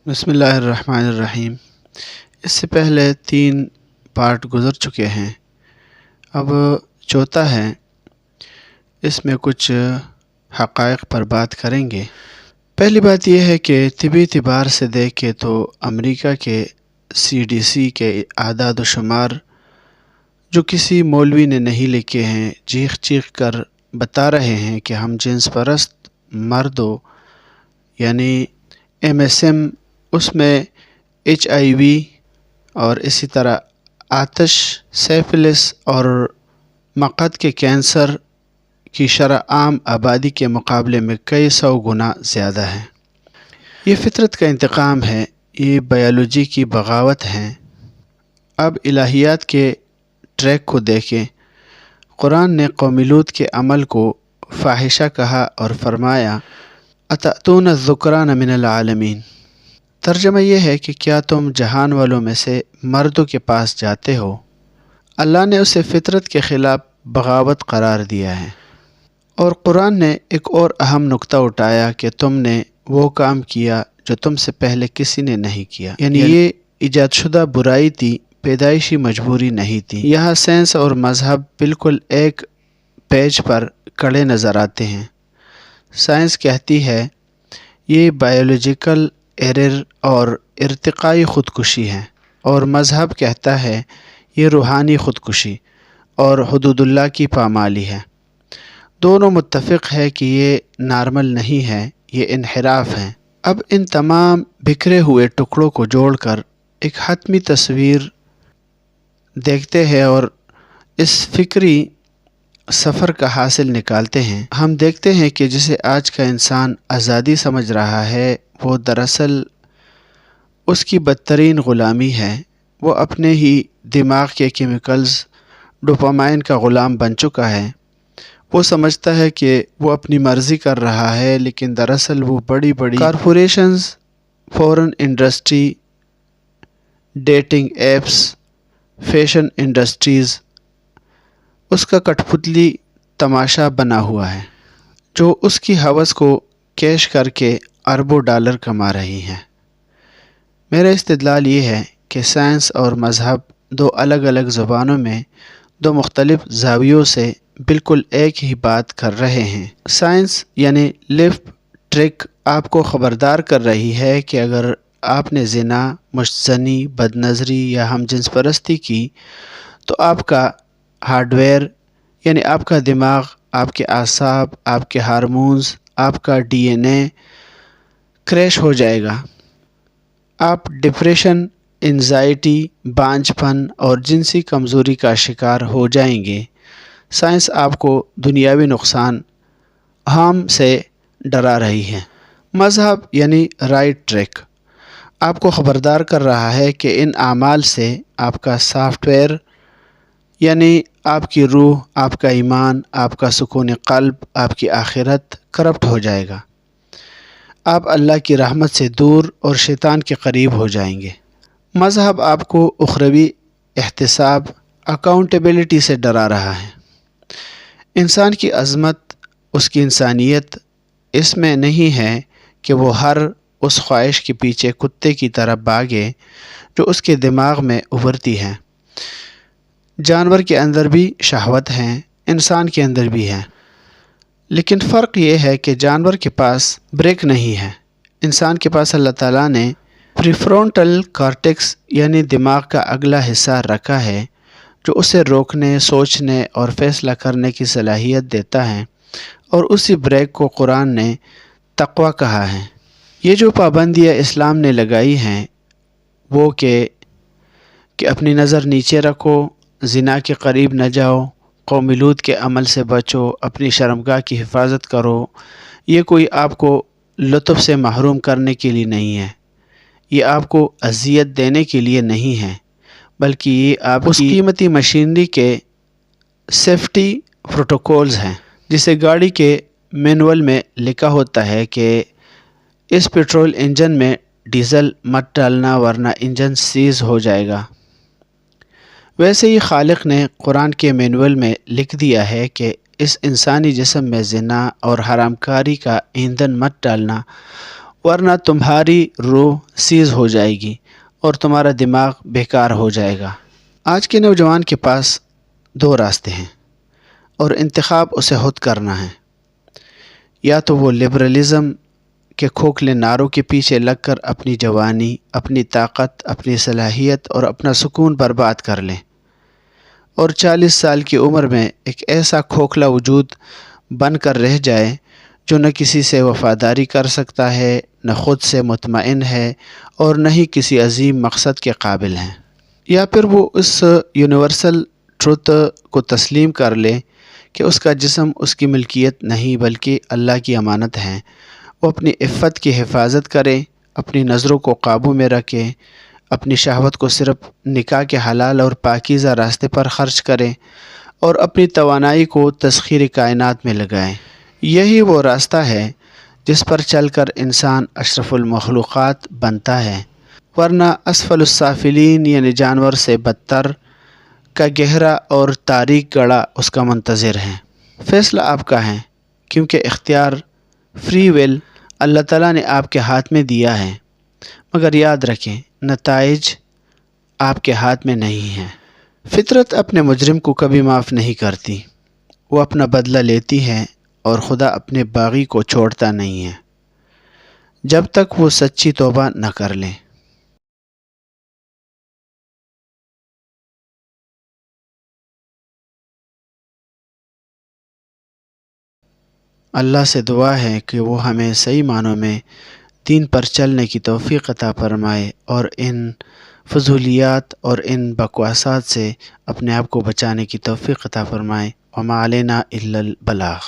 بسم اللہ الرحمن الرحیم۔ اس سے پہلے 3 پارٹ گزر چکے ہیں، اب چوتھا ہے۔ اس میں کچھ حقائق پر بات کریں گے۔ پہلی بات یہ ہے کہ طبی اعتبار سے دیکھیں تو امریکہ کے CDC کے اعداد و شمار جو کسی مولوی نے نہیں لکھے ہیں، چیخ چیخ کر بتا رہے ہیں کہ ہم جنس پرست مردوں یعنی MSM، اس میں HIV اور اسی طرح آتش، سیفلس اور مقعد کے کینسر کی شرح عام آبادی کے مقابلے میں کئی 100 گنا زیادہ ہے۔ یہ فطرت کا انتقام ہے، یہ بائیولوجی کی بغاوت ہے۔ اب الہیات کے ٹریک کو دیکھیں۔ قرآن نے قوم لوط کے عمل کو فاحشہ کہا اور فرمایا اتأتون الذکران من العالمین۔ ترجمہ یہ ہے کہ کیا تم جہان والوں میں سے مردوں کے پاس جاتے ہو؟ اللہ نے اسے فطرت کے خلاف بغاوت قرار دیا ہے۔ اور قرآن نے ایک اور اہم نقطہ اٹھایا کہ تم نے وہ کام کیا جو تم سے پہلے کسی نے نہیں کیا، یعنی یہ ایجاد شدہ برائی تھی، پیدائشی مجبوری نہیں تھی۔ یہاں سائنس اور مذہب بالکل ایک پیج پر کھڑے نظر آتے ہیں۔ سائنس کہتی ہے یہ بائیولوجیکل ایرر اور ارتقائی خودکشی ہے، اور مذہب کہتا ہے یہ روحانی خودکشی اور حدود اللہ کی پامالی ہے۔ دونوں متفق ہے کہ یہ نارمل نہیں ہے، یہ انحراف ہے۔ اب ان تمام بکھرے ہوئے ٹکڑوں کو جوڑ کر ایک حتمی تصویر دیکھتے ہیں اور اس فکری سفر کا حاصل نکالتے ہیں۔ ہم دیکھتے ہیں کہ جسے آج کا انسان آزادی سمجھ رہا ہے، وہ دراصل اس کی بدترین غلامی ہے۔ وہ اپنے ہی دماغ کے کیمیکلز ڈوپامائن کا غلام بن چکا ہے۔ وہ سمجھتا ہے کہ وہ اپنی مرضی کر رہا ہے، لیکن دراصل وہ بڑی بڑی corporations, foreign industry, dating apps, fashion industries اس کا کٹھ پتلی تماشا بنا ہوا ہے، جو اس کی ہوس کو کیش کر کے اربوں ڈالر کما رہی ہیں۔ میرا استدلال یہ ہے کہ سائنس اور مذہب 2 الگ الگ زبانوں میں 2 مختلف زاویوں سے بالکل ایک ہی بات کر رہے ہیں۔ سائنس یعنی لیفٹ ٹریک آپ کو خبردار کر رہی ہے کہ اگر آپ نے زنا، مشتزنی، بد نظری یا ہم جنس پرستی کی تو آپ کا ہارڈ ویئر یعنی آپ کا دماغ، آپ کے اعصاب، آپ کے ہارمونز، آپ کا DNA کریش ہو جائے گا۔ آپ ڈپریشن، انزائٹی، بانجھ پن اور جنسی کمزوری کا شکار ہو جائیں گے۔ سائنس آپ کو دنیاوی نقصان ہارم سے ڈرا رہی ہے۔ مذہب یعنی رائٹ ٹریک آپ کو خبردار کر رہا ہے کہ ان اعمال سے آپ کا سافٹ ویئر یعنی آپ کی روح، آپ کا ایمان، آپ کا سکون قلب، آپ کی آخرت کرپٹ ہو جائے گا۔ آپ اللہ کی رحمت سے دور اور شیطان کے قریب ہو جائیں گے۔ مذہب آپ کو اخروی احتساب، اکاؤنٹیبلٹی سے ڈرا رہا ہے۔ انسان کی عظمت، اس کی انسانیت اس میں نہیں ہے کہ وہ ہر اس خواہش کے پیچھے کتے کی طرح بھاگے جو اس کے دماغ میں ابھرتی ہے۔ جانور کے اندر بھی شہوت ہیں، انسان کے اندر بھی ہے، لیکن فرق یہ ہے کہ جانور کے پاس بریک نہیں ہے۔ انسان کے پاس اللہ تعالیٰ نے پریفرونٹل کارٹیکس یعنی دماغ کا اگلا حصہ رکھا ہے، جو اسے روکنے، سوچنے اور فیصلہ کرنے کی صلاحیت دیتا ہے، اور اسی بریک کو قرآن نے تقوی کہا ہے۔ یہ جو پابندیاں اسلام نے لگائی ہیں وہ کہ اپنی نظر نیچے رکھو، زنا کے قریب نہ جاؤ، قوم لوط کے عمل سے بچو، اپنی شرمگاہ کی حفاظت کرو، یہ کوئی آپ کو لطف سے محروم کرنے کے لیے نہیں ہے، یہ آپ کو اذیت دینے کے لیے نہیں ہے، بلکہ یہ آپ اس قیمتی مشینری کے سیفٹی پروٹوکولز ہیں، جسے گاڑی کے مینول میں لکھا ہوتا ہے کہ اس پیٹرول انجن میں ڈیزل مت ڈالنا ورنہ انجن سیز ہو جائے گا۔ ویسے ہی خالق نے قرآن کے مینول میں لکھ دیا ہے کہ اس انسانی جسم میں زنا اور حرام کاری کا ایندھن مت ڈالنا ورنہ تمہاری روح سیز ہو جائے گی اور تمہارا دماغ بیکار ہو جائے گا۔ آج کے نوجوان کے پاس دو راستے ہیں اور انتخاب اسے خود کرنا ہے۔ یا تو وہ لبرلزم کے کھوکھلے نعروں کے پیچھے لگ کر اپنی جوانی، اپنی طاقت، اپنی صلاحیت اور اپنا سکون برباد کر لیں اور 40 سال کی عمر میں ایک ایسا کھوکھلا وجود بن کر رہ جائے جو نہ کسی سے وفاداری کر سکتا ہے، نہ خود سے مطمئن ہے اور نہ ہی کسی عظیم مقصد کے قابل ہیں۔ یا پھر وہ اس یونیورسل ٹروت کو تسلیم کر لے کہ اس کا جسم اس کی ملکیت نہیں بلکہ اللہ کی امانت ہے۔ وہ اپنی عفت کی حفاظت کرے، اپنی نظروں کو قابو میں رکھے، اپنی شہوت کو صرف نکاح کے حلال اور پاکیزہ راستے پر خرچ کرے اور اپنی توانائی کو تسخیر کائنات میں لگائے۔ یہی وہ راستہ ہے جس پر چل کر انسان اشرف المخلوقات بنتا ہے، ورنہ اسفل السافلین یعنی جانور سے بدتر کا گہرا اور تاریک گڑھا اس کا منتظر ہے۔ فیصلہ آپ کا ہے، کیونکہ اختیار فری ول اللہ تعالیٰ نے آپ کے ہاتھ میں دیا ہے، مگر یاد رکھیں نتائج آپ کے ہاتھ میں نہیں ہیں۔ فطرت اپنے مجرم کو کبھی معاف نہیں کرتی، وہ اپنا بدلہ لیتی ہے اور خدا اپنے باغی کو چھوڑتا نہیں ہے جب تک وہ سچی توبہ نہ کر لیں۔ اللہ سے دعا ہے کہ وہ ہمیں صحیح معنوں میں دین پر چلنے کی توفیق عطا فرمائے اور ان فضولیات اور ان بکواسات سے اپنے آپ کو بچانے کی توفیق عطا فرمائے۔ وما علینا الا البلاغ۔